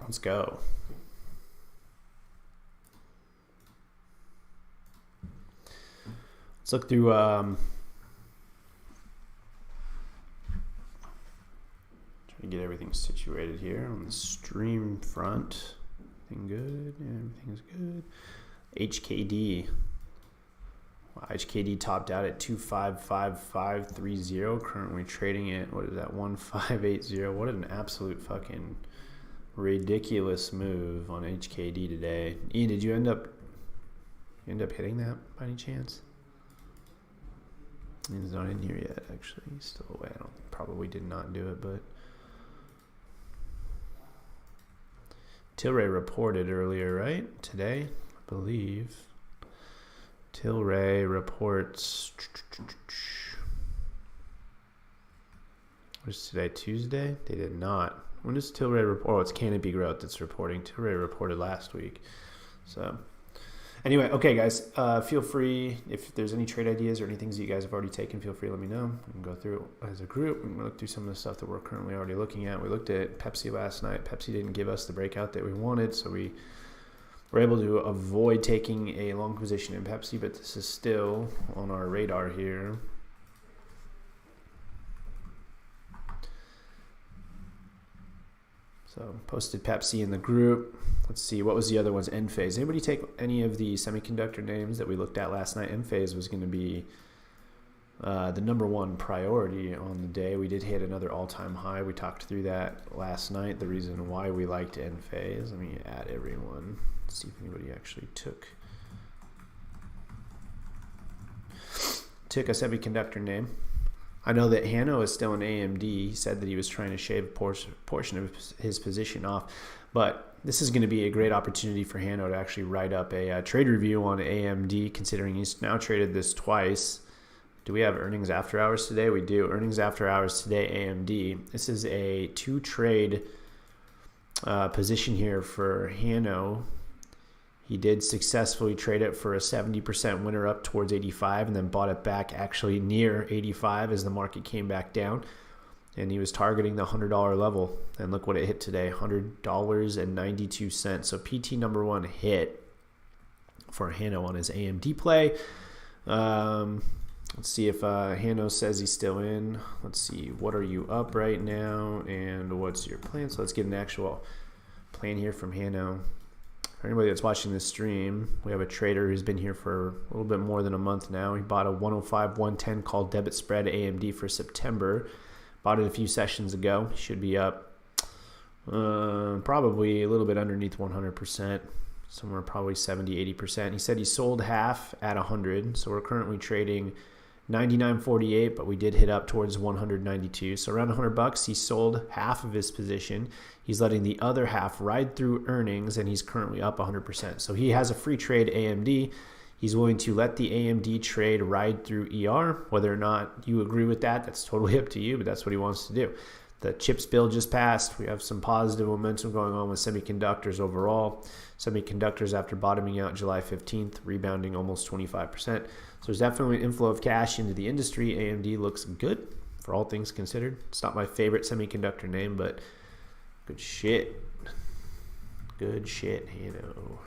Let's go. Let's look through trying to get everything situated here on the stream front. Everything good? Yeah, everything's good. HKD. Wow, HKD topped out at 255530. Currently trading at, what is that, 1580. What an absolute fucking ridiculous move on HKD today. Ian, did you end up hitting that by any chance? He's not in here yet, actually. He's still away. Probably did not do it, but Tilray reported earlier, right? Today, I believe. Tilray reports. What is today? Tuesday? They did not. When does Tilray report? Oh, it's Canopy Growth that's reporting. Tilray reported last week. So, anyway, okay, guys. Feel free, if there's any trade ideas or any things that you guys have already taken, feel free to let me know. We can go through it as a group. We can look through some of the stuff that we're currently already looking at. We looked at Pepsi last night. Pepsi didn't give us the breakout that we wanted, so we were able to avoid taking a long position in Pepsi, but this is still on our radar here. So posted Pepsi in the group. Let's see, what was the other ones? Enphase. Anybody take any of the semiconductor names that we looked at last night? Enphase was going to be the number one priority on the day. We did hit another all-time high. We talked through that last night, the reason why we liked Enphase. Let me add everyone. Let's see if anybody actually took a semiconductor name. I know that Hanno is still in AMD. He said that he was trying to shave a portion of his position off, but this is going to be a great opportunity for Hanno to actually write up a trade review on AMD, considering he's now traded this twice. Do we have earnings after hours today? We do. Earnings after hours today, AMD. This is a 2-trade position here for Hanno. He did successfully trade it for a 70% winner up towards 85 and then bought it back actually near 85 as the market came back down. And he was targeting the $100 level. And look what it hit today, $100.92. So PT number one hit for Hanno on his AMD play. Let's see if Hanno says he's still in. Let's see, what are you up right now and what's your plan? So let's get an actual plan here from Hanno. For anybody that's watching this stream, we have a trader who's been here for a little bit more than a month now. He bought a 105-110 call debit spread AMD for September. Bought it a few sessions ago. He should be up probably a little bit underneath 100%, somewhere probably 70-80%. He said he sold half at 100, so we're currently trading 99.48, but we did hit up towards 192. So around $100, he sold half of his position. He's letting the other half ride through earnings, and he's currently up 100%. So he has a free trade AMD. He's willing to let the AMD trade ride through ER. Whether or not you agree with that, that's totally up to you, but that's what he wants to do. The CHIPS bill just passed. We have some positive momentum going on with semiconductors overall. Semiconductors, after bottoming out July 15th, rebounding almost 25%. So there's definitely an inflow of cash into the industry. AMD looks good for all things considered. It's not my favorite semiconductor name, but good shit. Good shit, Hanno.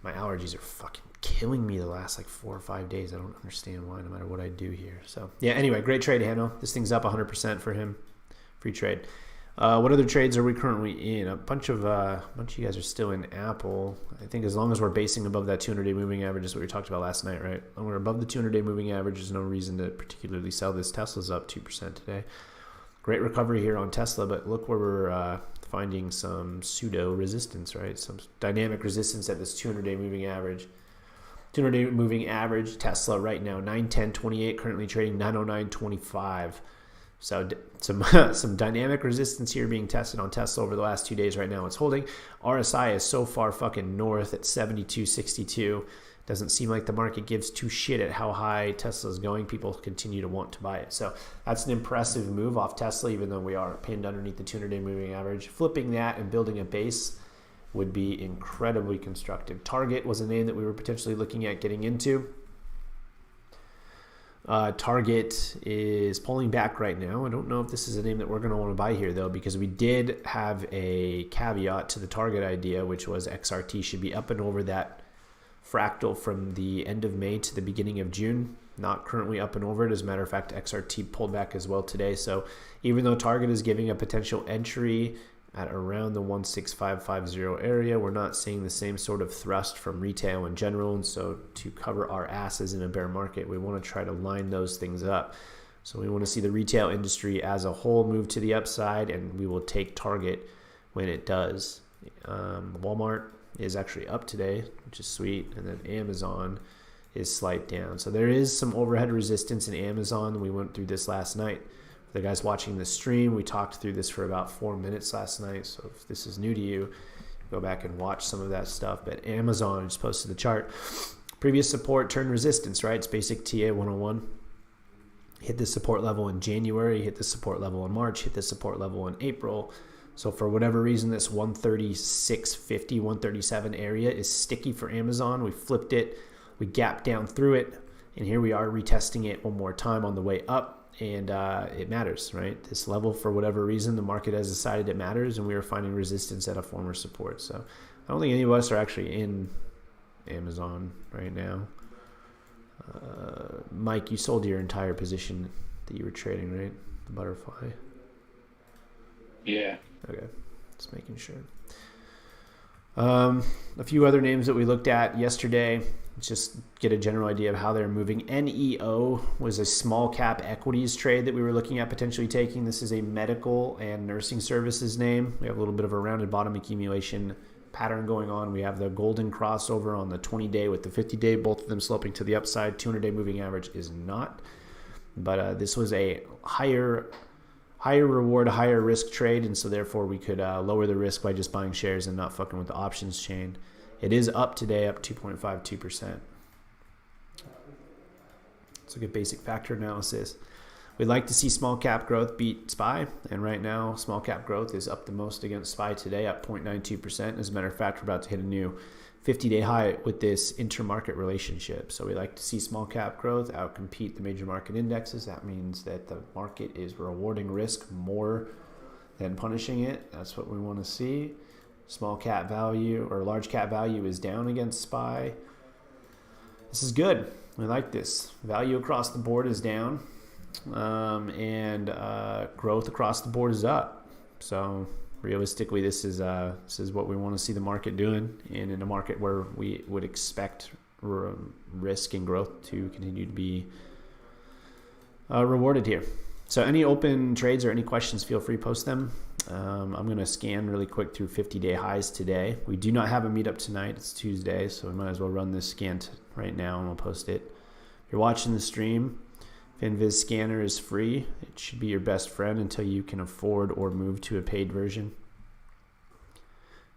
My allergies are fucking killing me the last like 4 or 5 days. I don't understand why, no matter what I do here. So yeah, anyway, great trade, Hanno. This thing's up 100% for him. Free trade. What other trades are we currently in? A bunch of you guys are still in Apple. I think as long as we're basing above that 200-day moving average is what we talked about last night, right? When we're above the 200-day moving average, there's no reason to particularly sell this. Tesla's up 2% today. Great recovery here on Tesla, but look where we're finding some pseudo resistance, right? Some dynamic resistance at this 200-day moving average. 200-day moving average, Tesla right now, 910.28, currently trading 909.25. So some dynamic resistance here being tested on Tesla over the last 2 days right now. It's holding. RSI is so far fucking north at 72.62. Doesn't seem like the market gives two shit at how high Tesla is going. People continue to want to buy it. So that's an impressive move off Tesla, even though we are pinned underneath the 200-day moving average. Flipping that and building a base would be incredibly constructive. Target was a name that we were potentially looking at getting into. Target is pulling back right now. I don't know if this is a name that we're going to want to buy here, though, because we did have a caveat to the Target idea, which was XRT should be up and over that fractal from the end of May to the beginning of June. Not currently up and over it. As a matter of fact, XRT pulled back as well today. So even though Target is giving a potential entry at around the 16550 area, we're not seeing the same sort of thrust from retail in general. And so to cover our asses in a bear market, we want to try to line those things up. So we want to see the retail industry as a whole move to the upside, and we will take Target when it does. Walmart is actually up today, which is sweet. And then Amazon is slight down. So there is some overhead resistance in Amazon. We went through this last night. The guys watching the stream, we talked through this for about 4 minutes last night. So if this is new to you, go back and watch some of that stuff. But Amazon just posted the chart. Previous support turned resistance, right? It's basic TA 101. Hit the support level in January, hit the support level in March, hit the support level in April. So for whatever reason, this 136.50, 137 area is sticky for Amazon. We flipped it, we gapped down through it, and here we are retesting it one more time on the way up. And it matters, right? This level, for whatever reason, the market has decided it matters, and we are finding resistance at a former support. So I don't think any of us are actually in Amazon right now. Mike, you sold your entire position that you were trading, right? The butterfly. Yeah. Okay, just making sure. A few other names that we looked at yesterday, just get a general idea of how they're moving. NEO was a small cap equities trade that we were looking at potentially taking. This is a medical and nursing services name. We have a little bit of a rounded bottom accumulation pattern going on. We have the golden crossover on the 20-day with the 50-day, both of them sloping to the upside. 200-day moving average is not. But this was a higher reward, higher risk trade, and so therefore we could lower the risk by just buying shares and not fucking with the options chain. It is up today, up 2.52%. Let's look at basic factor analysis. We'd like to see small cap growth beat SPY, and right now small cap growth is up the most against SPY today, up 0.92%. As a matter of fact, we're about to hit a new 50-day high with this intermarket relationship. So we like to see small cap growth outcompete the major market indexes. That means that the market is rewarding risk more than punishing it. That's what we want to see. Small cap value or large cap value is down against SPY. This is good. We like this. Value across the board is down, and growth across the board is up. So realistically, this is what we want to see the market doing, and in a market where we would expect risk and growth to continue to be rewarded here. So any open trades or any questions, feel free to post them. I'm going to scan really quick through 50-day highs today. We do not have a meetup tonight. It's Tuesday, so we might as well run this scan right now, and we'll post it. If you're watching the stream, FinViz Scanner is free. It should be your best friend until you can afford or move to a paid version.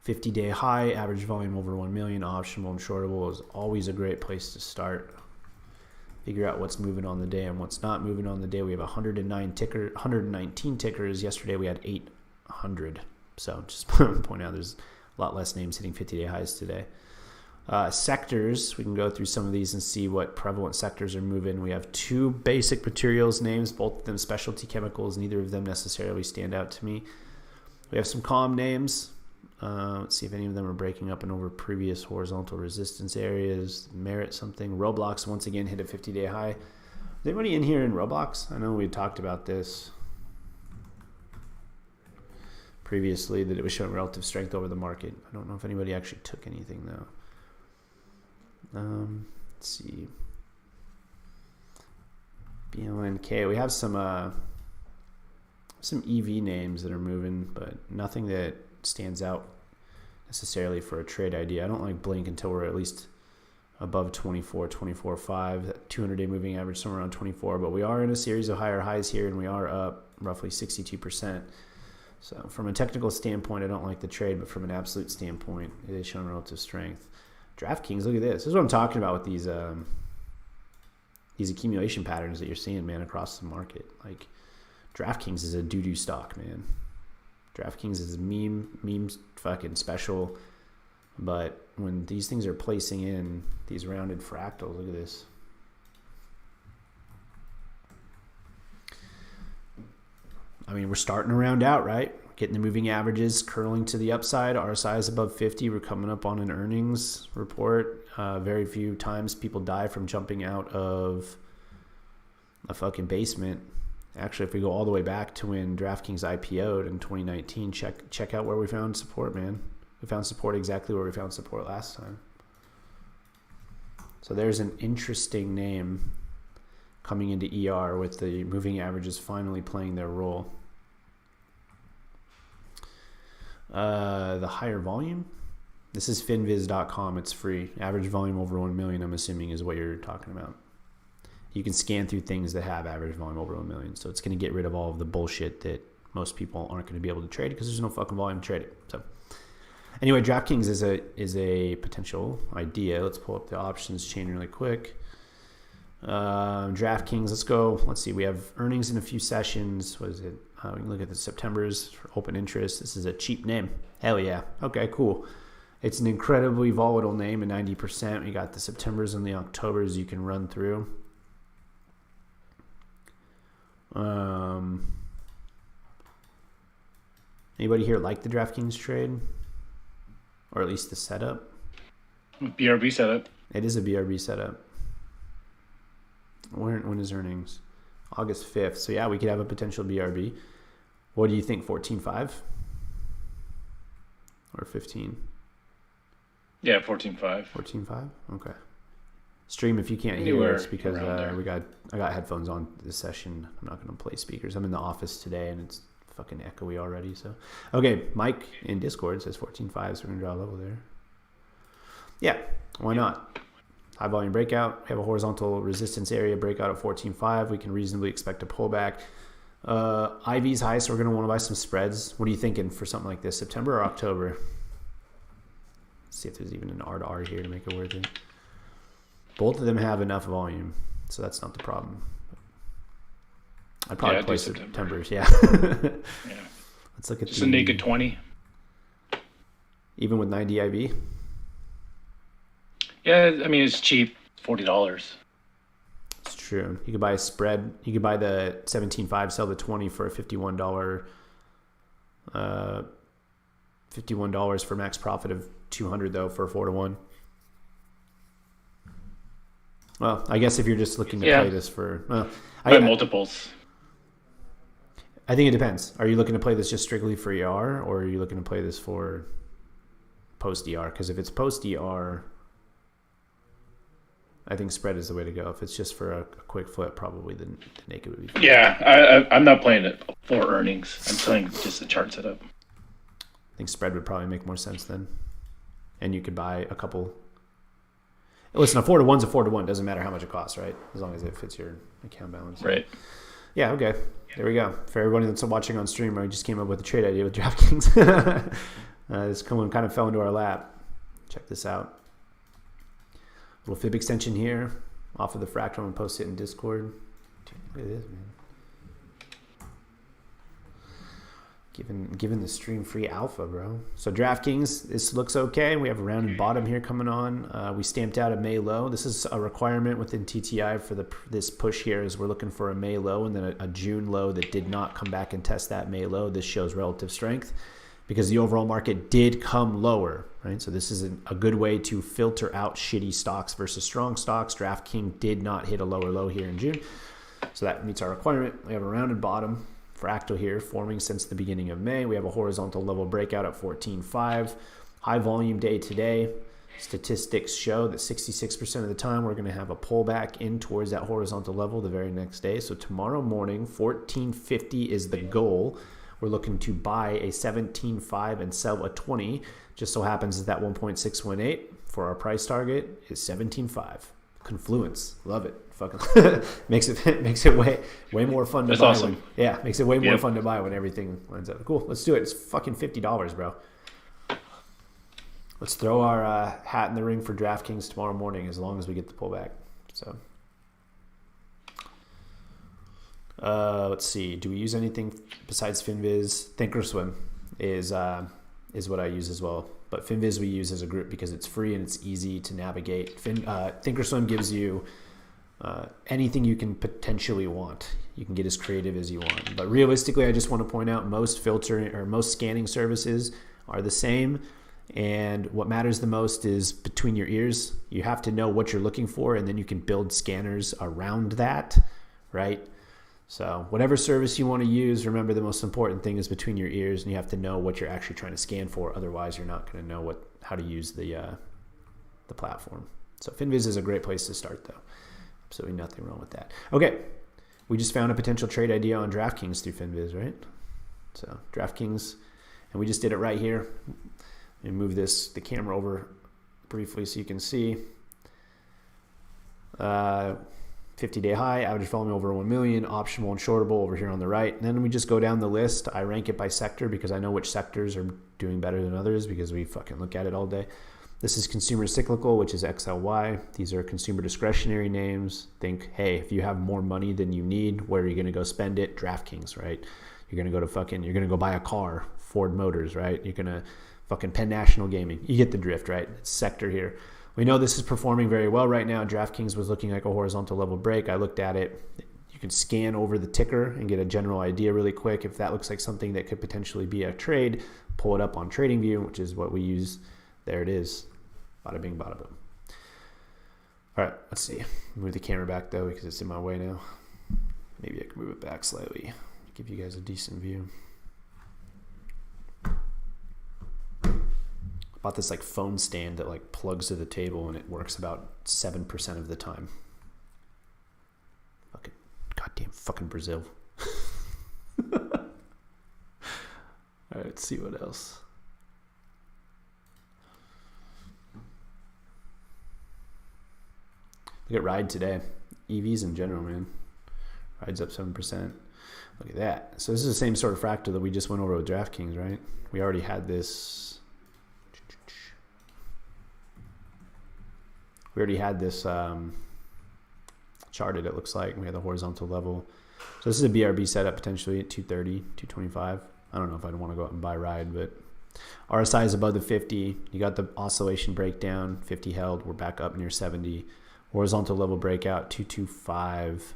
50-day high, average volume over 1 million, optionable and shortable is always a great place to start. Figure out what's moving on the day and what's not moving on the day. We have 119 tickers. Yesterday we had 800. So just point out there's a lot less names hitting 50-day highs today. Sectors, we can go through some of these and see what prevalent sectors are moving. We have 2 basic materials names, both of them specialty chemicals. Neither of them necessarily stand out to me. We have some calm names. Let's see if any of them are breaking up and over previous horizontal resistance areas. Merit something. Roblox once again hit a 50-day high. Is anybody in here in Roblox? I know we talked about this previously, that it was showing relative strength over the market. I don't know if anybody actually took anything though. Let's see. BLNK. We have some EV names that are moving, but nothing that stands out necessarily for a trade idea. I don't like Blink until we're at least above 24.5. That 200-day moving average somewhere around 24, but we are in a series of higher highs here, and we are up roughly 62%. So from a technical standpoint, I don't like the trade, but from an absolute standpoint, it is showing relative strength. DraftKings, look at this. This is what I'm talking about with these accumulation patterns that you're seeing, man, across the market. Like, DraftKings is a doo-doo stock, man. DraftKings is meme fucking special. But when these things are placing in these rounded fractals, look at this. I mean, we're starting to round out, right? Getting the moving averages curling to the upside. RSI is above 50. We're coming up on an earnings report. Very few times people die from jumping out of a fucking basement. Actually, if we go all the way back to when DraftKings IPO'd in 2019, check out where we found support, man. We found support exactly where we found support last time. So there's an interesting name coming into ER with the moving averages finally playing their role. The higher volume. This is finviz.com. It's free. Average volume over 1 million, I'm assuming, is what you're talking about. You can scan through things that have average volume over 1 million. So it's going to get rid of all of the bullshit that most people aren't going to be able to trade because there's no fucking volume to trade it. So anyway, DraftKings is a potential idea. Let's pull up the options chain really quick. DraftKings, let's go. Let's see. We have earnings in a few sessions. What is it? We can look at the September's for open interest. This is a cheap name. Hell yeah. Okay, cool. It's an incredibly volatile name at 90%. We got the September's and the October's you can run through. Anybody here like the DraftKings trade? Or at least the setup? BRB setup. It is a BRB setup. When is earnings? August 5th. So yeah, we could have a potential BRB. What do you think, 14.5? Or 15? Yeah, 14.5. 14.5? Okay. Stream if you can't hear, it's because I got headphones on this session. I'm not going to play speakers. I'm in the office today and it's fucking echoey already. So okay, Mike in Discord says 14.5, so we're going to draw a level there. Yeah, why not? High volume breakout. We have a horizontal resistance area breakout at 14.5. We can reasonably expect a pullback. IV's high, so we're going to want to buy some spreads. What are you thinking for something like this? September or October? Let's see if there's even an R to R here to make it worth it. Both of them have enough volume, so that's not the problem. I'd probably play September's. Yeah. Yeah. Let's look at just a naked 20. Even with 90 IV? Yeah, I mean, it's cheap. $40. It's true. You could buy a spread. You could buy the 17.5, sell the 20 for a $51. $51 for max profit of 200 though for a 4-to-1. Well, I guess if you're just looking to play this for multiples. I think it depends. Are you looking to play this just strictly for ER, or are you looking to play this for post ER? Because if it's post ER, I think spread is the way to go. If it's just for a quick flip, probably the naked would be fine. Yeah, I'm not playing it for earnings. I'm playing just the chart setup. I think spread would probably make more sense then. And you could buy a couple. Listen, a 4-to-1's a 4-to-1. Doesn't matter how much it costs, right? As long as it fits your account balance. Right. Yeah, okay. There we go. For everybody that's watching on stream, I just came up with a trade idea with DraftKings. This kind of fell into our lap. Check this out. Little fib extension here off of the fractal and post it in Discord. Dude, look at this, man. Giving the stream free alpha, bro. So DraftKings, this looks okay. We have a rounded bottom here coming on. We stamped out a May low. This is a requirement within TTI for this push here is we're looking for a May low and then a June low that did not come back and test that May low. This shows relative strength because the overall market did come lower, right? So this is a good way to filter out shitty stocks versus strong stocks. DraftKings did not hit a lower low here in June. So that meets our requirement. We have a rounded bottom. Fractal here forming since the beginning of May. We have a horizontal level breakout at 14.5. High volume day today. Statistics show that 66% of the time we're going to have a pullback in towards that horizontal level the very next day. So tomorrow morning, 14.50 is the goal. We're looking to buy a 17.5 and sell a 20. Just so happens that 1.618 for our price target is 17.5. Confluence. Love it. Fucking makes it way more fun to buy. Awesome. Makes it way more fun to buy when everything lines up. Cool. Let's do it. It's fucking $50, bro. Let's throw our hat in the ring for DraftKings tomorrow morning as long as we get the pullback. So let's see. Do we use anything besides FinViz? Thinkorswim is what I use as well. But FinViz we use as a group because it's free and it's easy to navigate. Thinkorswim gives you anything you can potentially want. You can get as creative as you want. But realistically, I just want to point out most filtering or most scanning services are the same. And what matters the most is between your ears. You have to know what you're looking for, and then you can build scanners around that, right? So whatever service you want to use, remember the most important thing is between your ears, and you have to know what you're actually trying to scan for. Otherwise, you're not going to know how to use the platform. So Finviz is a great place to start, though. Absolutely nothing wrong with that. Okay, we just found a potential trade idea on DraftKings through Finviz, right? So DraftKings, and we just did it right here. And move the camera over briefly so you can see. 50-day high, average volume over 1 million, optional and shortable over here on the right. And then we just go down the list. I rank it by sector because I know which sectors are doing better than others because we fucking look at it all day. This is consumer cyclical, which is XLY. These are consumer discretionary names. Think, hey, if you have more money than you need, where are you going to go spend it? DraftKings, right? You're going to go buy a car, Ford Motors, right? You're going to fucking Penn National Gaming. You get the drift, right? It's sector here. We know this is performing very well right now. DraftKings was looking like a horizontal level break. I looked at it. You can scan over the ticker and get a general idea really quick. If that looks like something that could potentially be a trade, pull it up on TradingView, which is what we use. There it is. Bada bing, bada boom. All right, let's see. Move the camera back though because it's in my way now. Maybe I can move it back slightly. Give you guys a decent view. Bought this like phone stand that like plugs to the table and it works about 7% of the time. Fucking goddamn fucking Brazil. All right, let's see what else. Look at Ride today. EVs in general, man. Ride's up 7%. Look at that. So this is the same sort of fractal that we just went over with DraftKings, right? We already had this. We already had this charted, it looks like. We had the horizontal level. So this is a BRB setup potentially at 230, 225. I don't know if I'd want to go out and buy Ride, but RSI is above the 50. You got the oscillation breakdown, 50 held. We're back up near 70. Horizontal level breakout, 225.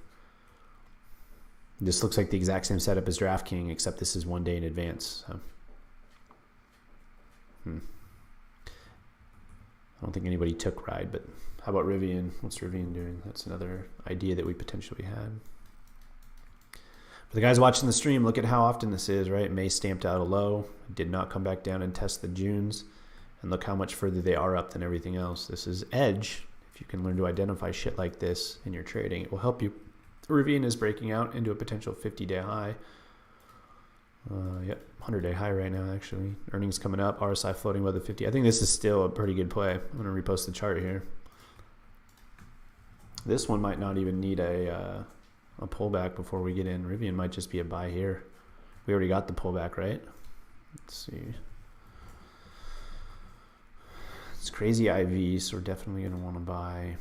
This looks like the exact same setup as DraftKings, except this is 1 day in advance. So. I don't think anybody took Ride, but how about Rivian? What's Rivian doing? That's another idea that we potentially had. For the guys watching the stream, look at how often this is, right? May stamped out a low, did not come back down and test the Junes, and look how much further they are up than everything else. This is edge. If you can learn to identify shit like this in your trading, it will help you. Rivian is breaking out into a potential 50-day high. Yep, 100-day high right now, actually. Earnings coming up, RSI floating above the 50. I think this is still a pretty good play. I'm going to repost the chart here. This one might not even need a pullback before we get in. Rivian might just be a buy here. We already got the pullback, right? Let's see. It's crazy IV, so we're definitely going to want to buy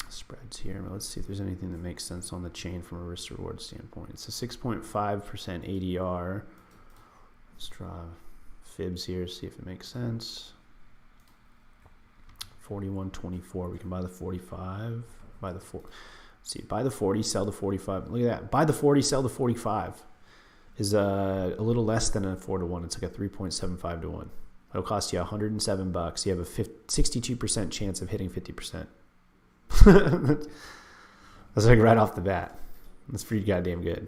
spreads here. But let's see if there's anything that makes sense on the chain from a risk reward standpoint. It's a 6.5% ADR. Let's draw fibs here, see if it makes sense. 41.24. We can buy the 45. Buy the 4. Let's see, buy the 40, sell the 45. Look at that. Buy the 40, sell the 45 is a little less than a 4-to-1. It's like a 3.75 to 1. It'll cost you $107. You have a 62% chance of hitting 50%. That's like right off the bat. That's pretty goddamn good.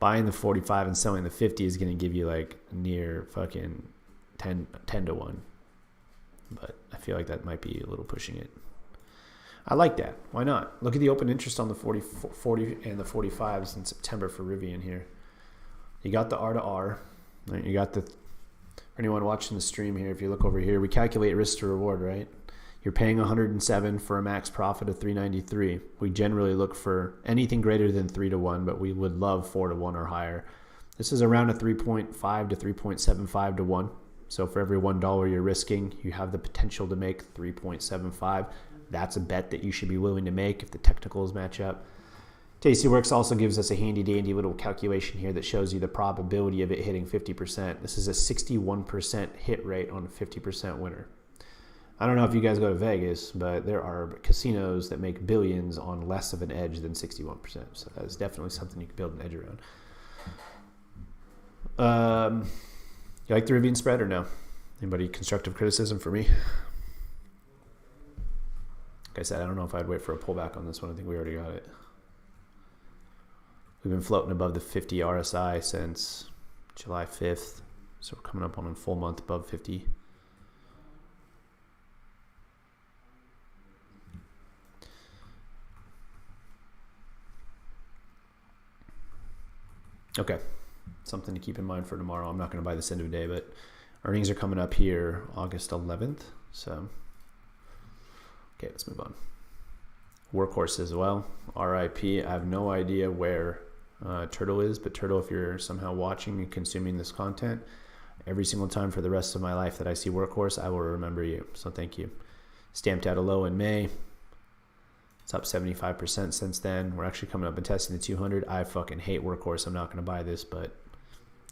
Buying the 45 and selling the 50 is going to give you like near fucking 10 to 1. But I feel like that might be a little pushing it. I like that. Why not? Look at the open interest on the 40 and the 45s in September for Rivian here. You got the R to R. Right? You got the, for anyone watching the stream here, if you look over here, we calculate risk to reward, right? You're paying 107 for a max profit of 393. We generally look for anything greater than 3-to-1, but we would love 4-to-1 or higher. This is around a 3.5 to 3.75 to 1. So for every $1 you're risking, you have the potential to make 3.75. That's a bet that you should be willing to make if the technicals match up. Tastyworks also gives us a handy dandy little calculation here that shows you the probability of it hitting 50%. This is a 61% hit rate on a 50% winner. I don't know if you guys go to Vegas, but there are casinos that make billions on less of an edge than 61%. So that is definitely something you can build an edge around. You like the Rivian spread or no? Anybody constructive criticism for me? Like I said, I don't know if I'd wait for a pullback on this one. I think we already got it. We've been floating above the 50 RSI since July 5th. So we're coming up on a full month above 50. Okay, something to keep in mind for tomorrow. I'm not going to buy this end of the day, but earnings are coming up here August 11th. So, okay, let's move on. Workhorse as well. RIP. I have no idea where Turtle is, but Turtle, if you're somehow watching and consuming this content, every single time for the rest of my life that I see Workhorse, I will remember you. So thank you. Stamped out a low in May. It's up 75% since then. We're actually coming up and testing the 200. I fucking hate Workhorse. I'm not going to buy this, but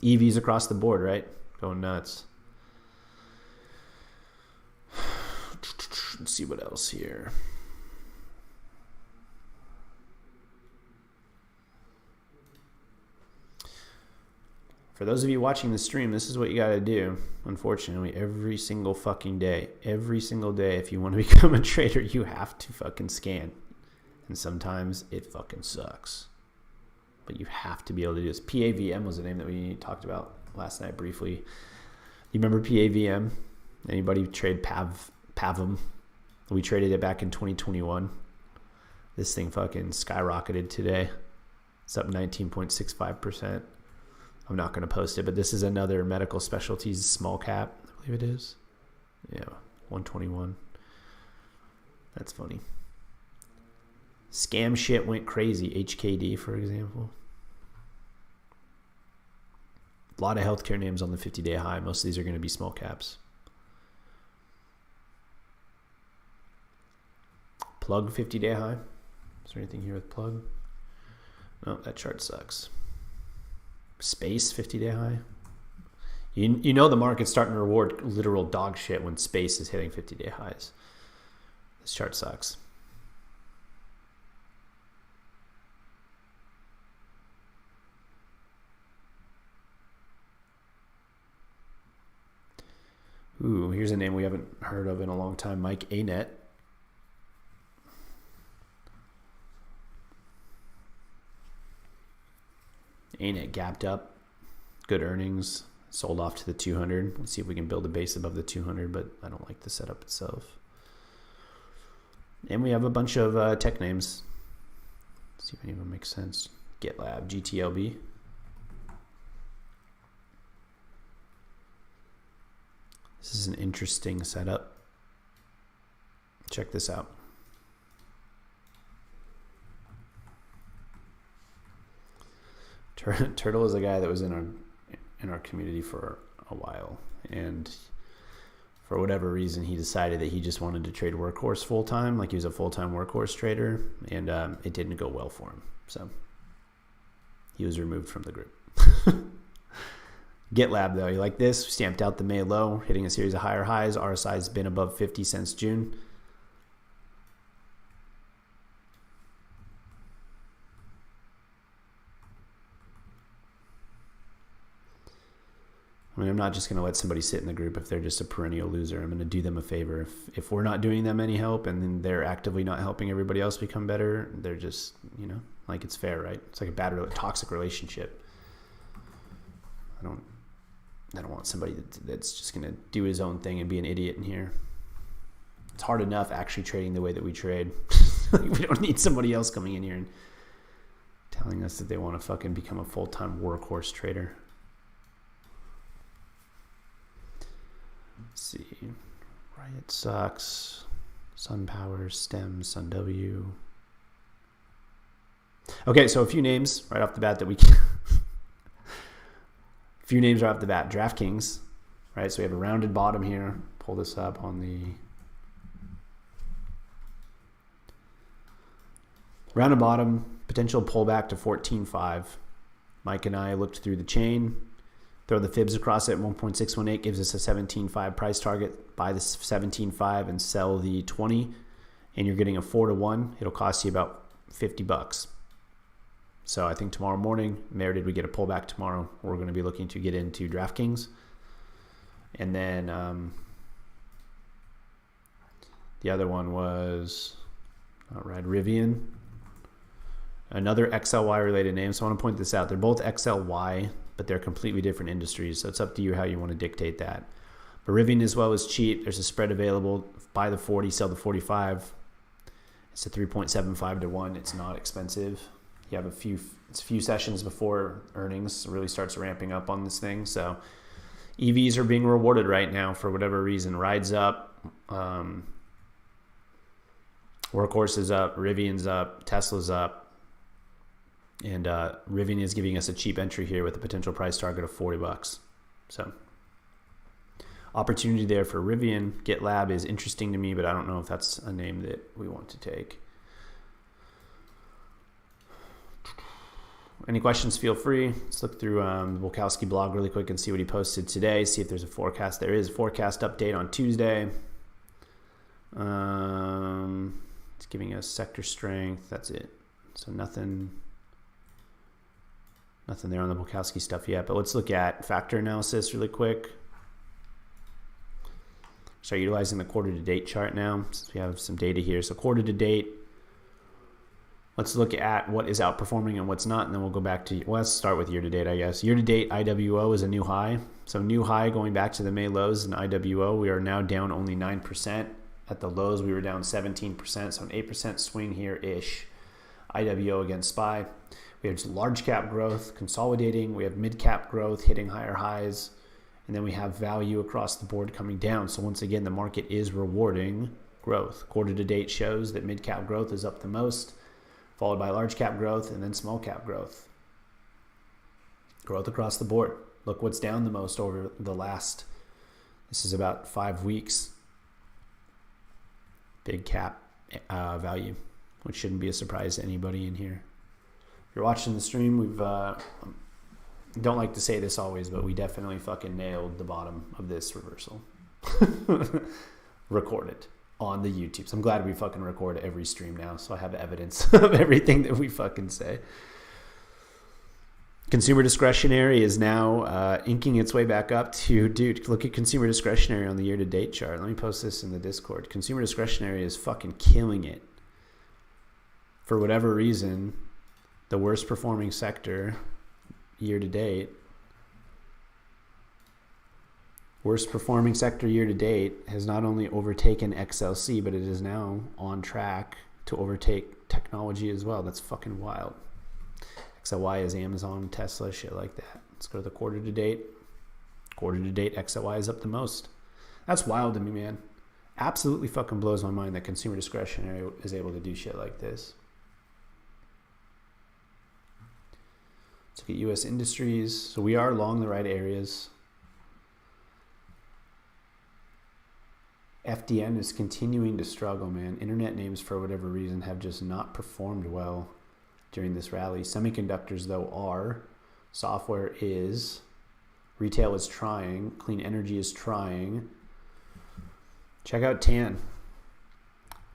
EVs across the board, right? Going nuts. Let's see what else here. For those of you watching the stream, this is what you got to do. Unfortunately, every single fucking day, if you want to become a trader, you have to fucking scan. And sometimes it fucking sucks. But you have to be able to do this. PAVM was the name that we talked about last night briefly. You remember PAVM? Anybody trade PAVM? We traded it back in 2021. This thing fucking skyrocketed today. It's up 19.65%. I'm not going to post it, but this is another medical specialties small cap. I believe it is. Yeah, 121. That's funny. Scam shit went crazy. HKD, for example. A lot of healthcare names on the 50-day high. Most of these are going to be small caps. Plug 50-day high. Is there anything here with Plug? No, that chart sucks. Space 50-day high. You know the market's starting to reward literal dog shit when Space is hitting 50-day highs. This chart sucks. Ooh, here's a name we haven't heard of in a long time. Mike Anet. Anet gapped up. Good earnings. Sold off to the 200. Let's see if we can build a base above the 200, but I don't like the setup itself. And we have a bunch of tech names. Let's see if any of them make sense. GitLab, GTLB. This is an interesting setup. Check this out. Turtle is a guy that was in our community for a while, and for whatever reason he decided that he just wanted to trade Workhorse full time, like he was a full-time Workhorse trader, and it didn't go well for him, so he was removed from the group. GitLab though, you like this? Stamped out the May low, hitting a series of higher highs. RSI has been above 50 since June. I mean, I'm not just going to let somebody sit in the group if they're just a perennial loser. I'm going to do them a favor. If we're not doing them any help and then they're actively not helping everybody else become better, they're just, like it's fair, right? It's like a toxic relationship. I don't want somebody that's just going to do his own thing and be an idiot in here. It's hard enough actually trading the way that we trade. We don't need somebody else coming in here and telling us that they want to fucking become a full-time Workhorse trader. Let's see. Riot sucks. SunPower, STEM, SunW. Okay, so a few names right off the bat that we can. A few names right off the bat. DraftKings, right? So we have a rounded bottom here. Pull this up on the rounded bottom. Potential pullback to 14.5. Mike and I looked through the chain. Throw the fibs across it. 1.618 gives us a 17.5 price target. Buy the 17.5 and sell the 20, and you're getting a 4-to-1. It'll cost you about $50. So I think tomorrow morning, did we get a pullback tomorrow? We're going to be looking to get into DraftKings. And then the other one was, Rivian. Another XLY related name. So I want to point this out. They're both XLY, but they're completely different industries. So it's up to you how you want to dictate that. But Rivian as well is cheap. There's a spread available. Buy the 40, sell the 45. It's a 3.75 to 1. It's not expensive. You have a few sessions before earnings really starts ramping up on this thing. So EVs are being rewarded right now for whatever reason. Ride's up. Workhorse is up. Rivian's up. Tesla's up. And Rivian is giving us a cheap entry here with a potential price target of $40. So opportunity there for Rivian. GitLab is interesting to me, but I don't know if that's a name that we want to take. Any questions, feel free. Let's look through the Volkowski blog really quick and see what he posted today, see if there's a forecast. There is a forecast update on Tuesday. It's giving us sector strength. That's it. So nothing there on the Volkowski stuff yet. But let's look at factor analysis really quick. Start utilizing the quarter-to-date chart now. So we have some data here. So quarter-to-date. Let's look at what is outperforming and what's not, and then we'll go back to, well, let's start with year-to-date, I guess. Year-to-date, IWO is a new high. So new high going back to the May lows in IWO. We are now down only 9%. At the lows, we were down 17%, so an 8% swing here-ish. IWO against SPY. We have large cap growth consolidating. We have mid cap growth hitting higher highs. And then we have value across the board coming down. So once again, the market is rewarding growth. Quarter-to-date shows that mid cap growth is up the most, followed by large cap growth and then small cap growth. Growth across the board. Look what's down the most over the last, this is about 5 weeks. Big cap value, which shouldn't be a surprise to anybody in here. If you're watching the stream, we've, don't like to say this always, but we definitely fucking nailed the bottom of this reversal. Recorded on the YouTube. So I'm glad we fucking record every stream now, so I have evidence of everything that we fucking say. Consumer discretionary is now inking its way back up to, dude, look at consumer discretionary on the year-to-date chart. Let me post this in the Discord. Consumer discretionary is fucking killing it. For whatever reason, the worst performing sector year-to-date, worst performing sector year-to-date has not only overtaken XLC, but it is now on track to overtake technology as well. That's fucking wild. XLY is Amazon, Tesla, shit like that. Let's go to the quarter-to-date. Quarter-to-date, XLY is up the most. That's wild to me, man. Absolutely fucking blows my mind that consumer discretionary is able to do shit like this. Let's look at U.S. industries. So we are along the right areas. FDN is continuing to struggle, man. Internet names, for whatever reason, have just not performed well during this rally. Semiconductors, though, are. Software is. Retail is trying. Clean energy is trying. Check out TAN.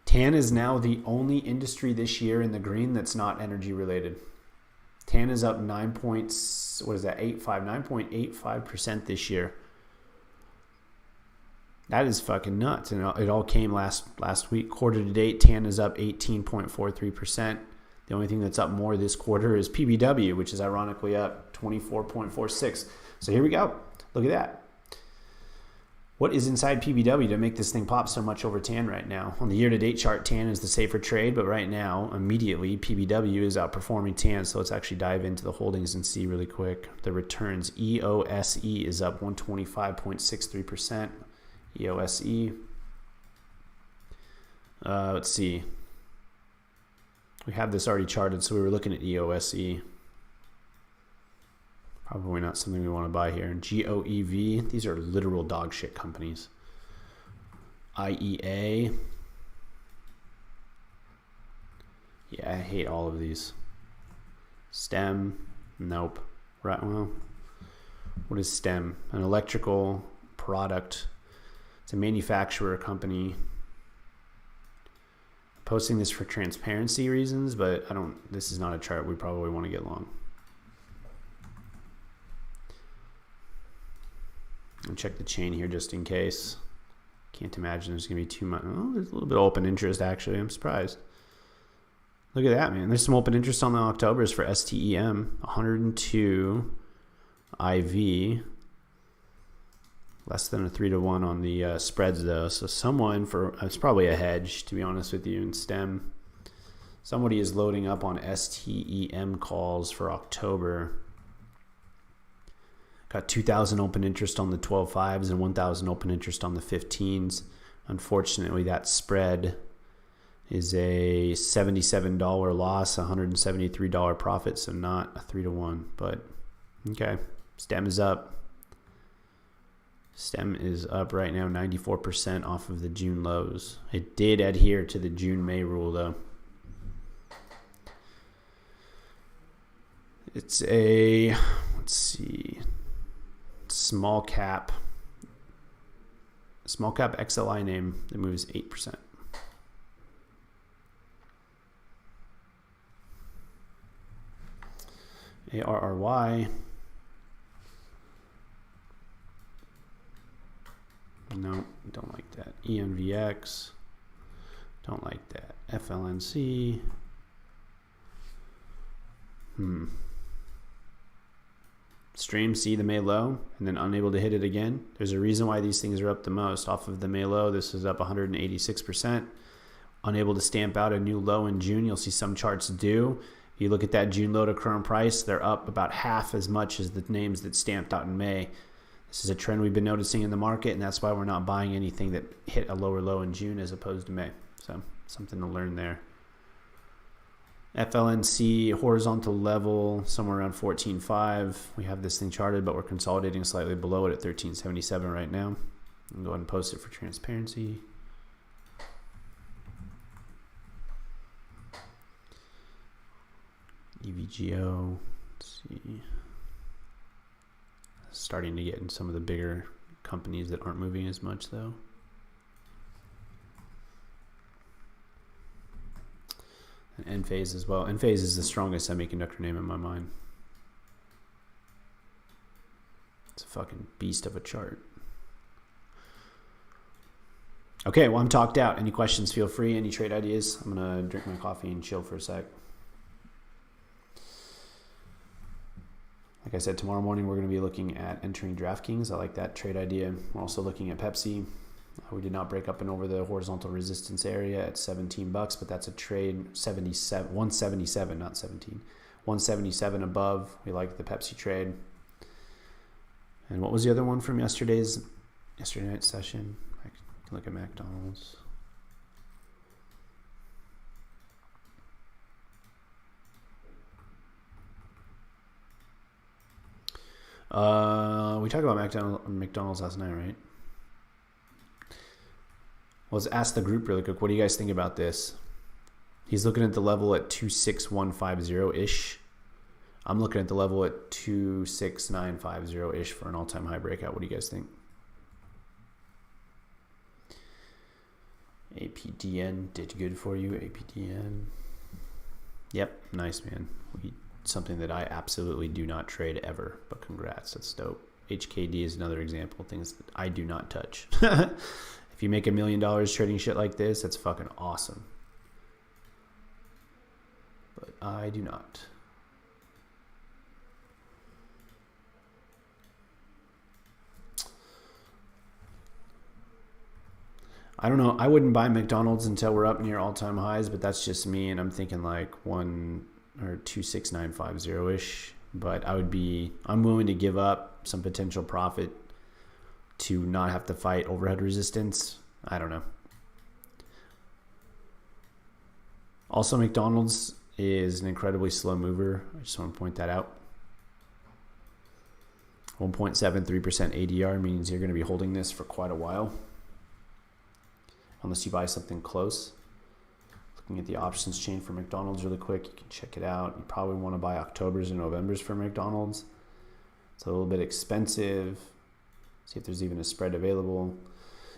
TAN is now the only industry this year in the green that's not energy related. TAN is up 9.85% this year. That is fucking nuts. And it all came last week. Quarter to date, TAN is up 18.43%. The only thing that's up more this quarter is PBW, which is ironically up 24.46. So here we go. Look at that. What is inside PBW to make this thing pop so much over TAN right now? On the year-to-date chart, TAN is the safer trade, but right now, immediately, PBW is outperforming TAN. So let's actually dive into the holdings and see really quick. The returns, EOSE is up 125.63%. EOSE. Let's see. We have this already charted, so we were looking at EOSE. Probably not something we want to buy here. GOEV, these are literal dog shit companies. IEA. Yeah, I hate all of these. STEM, nope. Right, well, What is STEM? An electrical product. It's a manufacturer company. Posting this for transparency reasons, but this is not a chart we probably want to get long. I'll check the chain here just in case. Can't imagine there's going to be too much. Oh, there's a little bit of open interest, actually. I'm surprised. Look at that, man. There's some open interest on the Octobers for STEM. 102 IV. Less than a 3-to-1 on the spreads, though. So it's probably a hedge, to be honest with you, in STEM. Somebody is loading up on STEM calls for October. Got 2,000 open interest on the 12.5s and 1,000 open interest on the 15s. Unfortunately, that spread is a $77 loss, $173 profit, so not a 3-to-1. But, okay, STEM is up. STEM is up right now 94% off of the June lows. It did adhere to the June-May rule, though. It's a, let's see, small cap XLI name that moves 8%. ARRY. No, don't like that. ENVX. Don't like that. FLNC. Stream, see the May low, and then unable to hit it again. There's a reason why these things are up the most. Off of the May low, this is up 186%. Unable to stamp out a new low in June. You'll see some charts do. If you look at that June low to current price, they're up about half as much as the names that stamped out in May. This is a trend we've been noticing in the market, and that's why we're not buying anything that hit a lower low in June as opposed to May. So something to learn there. FLNC horizontal level somewhere around 14.5. We have this thing charted, but we're consolidating slightly below it at 13.77 right now. I'll go ahead and post it for transparency. EVGO. Let's see. Starting to get in some of the bigger companies that aren't moving as much, though. And Enphase as well. Enphase is the strongest semiconductor name in my mind. It's a fucking beast of a chart. Okay, well, I'm talked out. Any questions, feel free. Any trade ideas? I'm going to drink my coffee and chill for a sec. Like I said, tomorrow morning we're going to be looking at entering DraftKings. I like that trade idea. We're also looking at Pepsi. We did not break up and over the horizontal resistance area at $17, but that's a trade 177, not 17. 177 above. We like the Pepsi trade. And what was the other one from yesterday night's session? I can look at McDonald's. We talked about McDonald's last night, right? Let's ask the group really quick. What do you guys think about this? He's looking at the level at 26150-ish. I'm looking at the level at 26950-ish for an all-time high breakout. What do you guys think? APDN did good for you. APDN. Yep, nice, man. Something that I absolutely do not trade ever, but congrats, that's dope. HKD is another example, things that I do not touch. If you make $1 million trading shit like this, that's fucking awesome. But I do not. I don't know. I wouldn't buy McDonald's until we're up near all-time highs, but that's just me, and I'm thinking like 26950-ish. But I'm willing to give up some potential profit to not have to fight overhead resistance. I don't know. Also, McDonald's is an incredibly slow mover. I just want to point that out. 1.73% ADR means you're going to be holding this for quite a while, unless you buy something close. Looking at the options chain for McDonald's really quick, you can check it out. You probably want to buy Octobers and Novembers for McDonald's. It's a little bit expensive. See if there's even a spread available.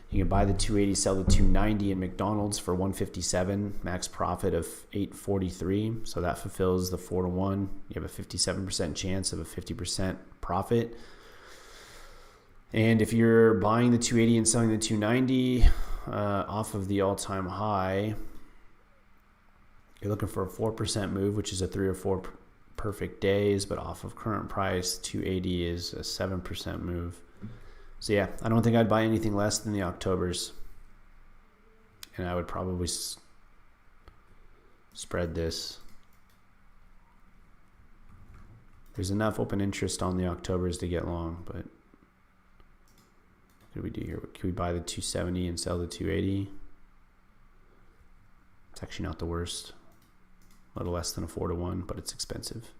You can buy the 280, sell the 290 in McDonald's for 157, max profit of 843. So that fulfills the 4-to-1. You have a 57% chance of a 50% profit. And if you're buying the 280 and selling the 290 off of the all-time high, you're looking for a 4% move, which is a 3 or 4 perfect days, but off of current price, 280 is a 7% move. So yeah, I don't think I'd buy anything less than the Octobers. And I would probably spread this. There's enough open interest on the Octobers to get long, but what do we do here? Can we buy the 270 and sell the 280? It's actually not the worst. A little less than a 4-to-1, but it's expensive.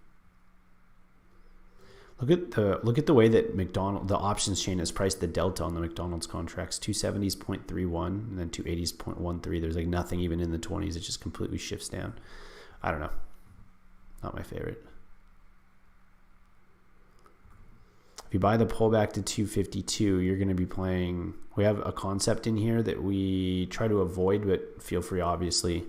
Look at the way that the options chain has priced the delta on the McDonald's contracts. 270 is 0.31 and then 280 is 0.13. There's like nothing even in the 20s. It just completely shifts down. I don't know. Not my favorite. If you buy the pullback to 252, you're going to be playing. We have a concept in here that we try to avoid, but feel free, obviously.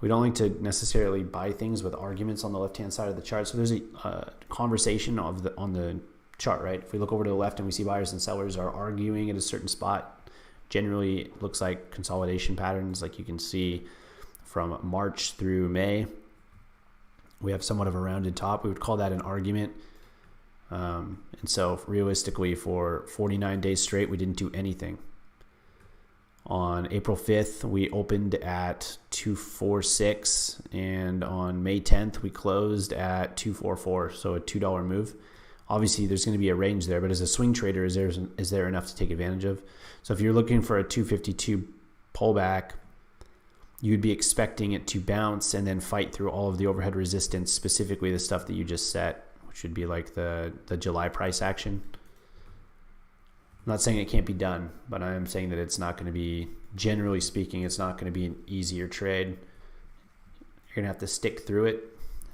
We don't like to necessarily buy things with arguments on the left-hand side of the chart. So there's a conversation on the chart, right? If we look over to the left and we see buyers and sellers are arguing at a certain spot, generally it looks like consolidation patterns, like you can see from March through May. We have somewhat of a rounded top. We would call that an argument. And so realistically, for 49 days straight, we didn't do anything. On April 5th, we opened at 246, and on May 10th, we closed at 244, so a $2 move. Obviously, there's going to be a range there, but as a swing trader, is there enough to take advantage of? So if you're looking for a 252 pullback, you'd be expecting it to bounce and then fight through all of the overhead resistance, specifically the stuff that you just set, which would be like the July price action. I'm not saying it can't be done, but I am saying that it's not going to be, generally speaking, it's not going to be an easier trade. You're going to have to stick through it.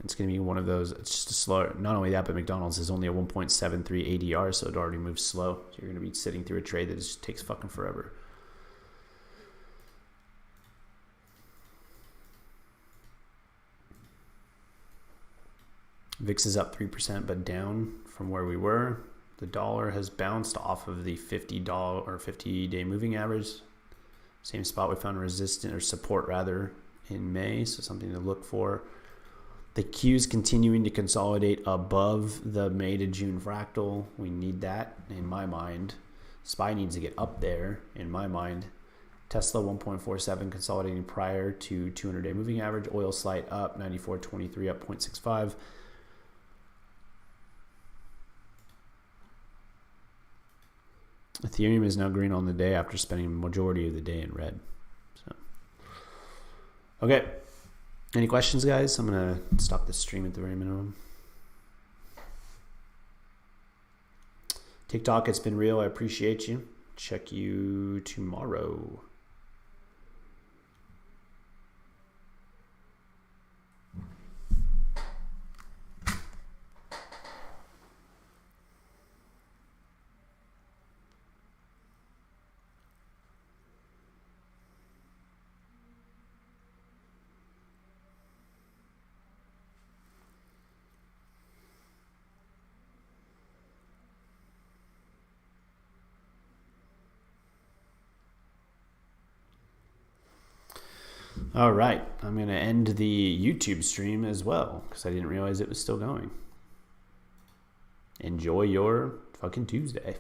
It's going to be one of those, it's just a slower, not only that, but McDonald's is only a 1.73 ADR, so it already moves slow. So you're going to be sitting through a trade that just takes fucking forever. VIX is up 3%, but down from where we were. The dollar has bounced off of the $50 or 50-day moving average. Same spot we found resistance or support rather in May, so something to look for. The Q is continuing to consolidate above the May to June fractal. We need that in my mind. SPY needs to get up there in my mind. Tesla 1.47 consolidating prior to 200-day moving average. Oil slight up, 94.23 up 0.65. Ethereum is now green on the day after spending the majority of the day in red. So, okay. Any questions, guys? I'm going to stop the stream at the very minimum. TikTok, it's been real. I appreciate you. Check you tomorrow. All right, I'm going to end the YouTube stream as well because I didn't realize it was still going. Enjoy your fucking Tuesday.